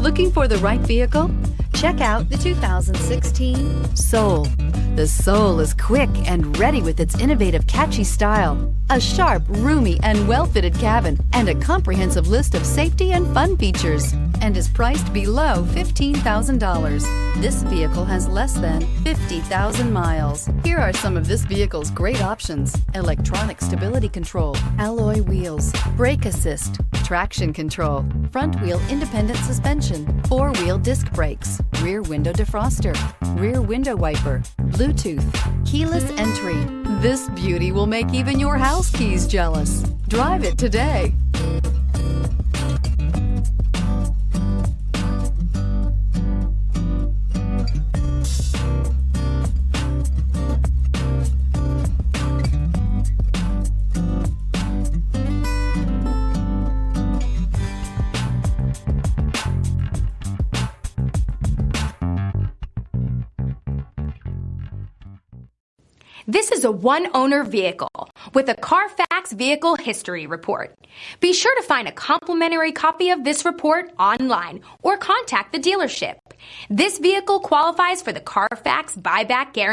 Looking for the right vehicle? Check out the 2016 Soul. The Soul is quick and ready with its innovative, catchy style, a sharp, roomy, and well-fitted cabin, and a comprehensive list of safety and fun features, and is priced below $15,000. This vehicle has less than 50,000 miles. Here are some of this vehicle's great options: electronic stability control, alloy wheels, brake assist, traction control, front wheel independent suspension, four-wheel disc brakes, rear window defroster, rear window wiper, Bluetooth, keyless entry. This beauty will make even your house keys jealous. Drive it today. This is a one-owner vehicle with a CARFAX Vehicle History Report. Be sure to find a complimentary copy of this report online or contact the dealership. This vehicle qualifies for the CARFAX Buyback Guarantee.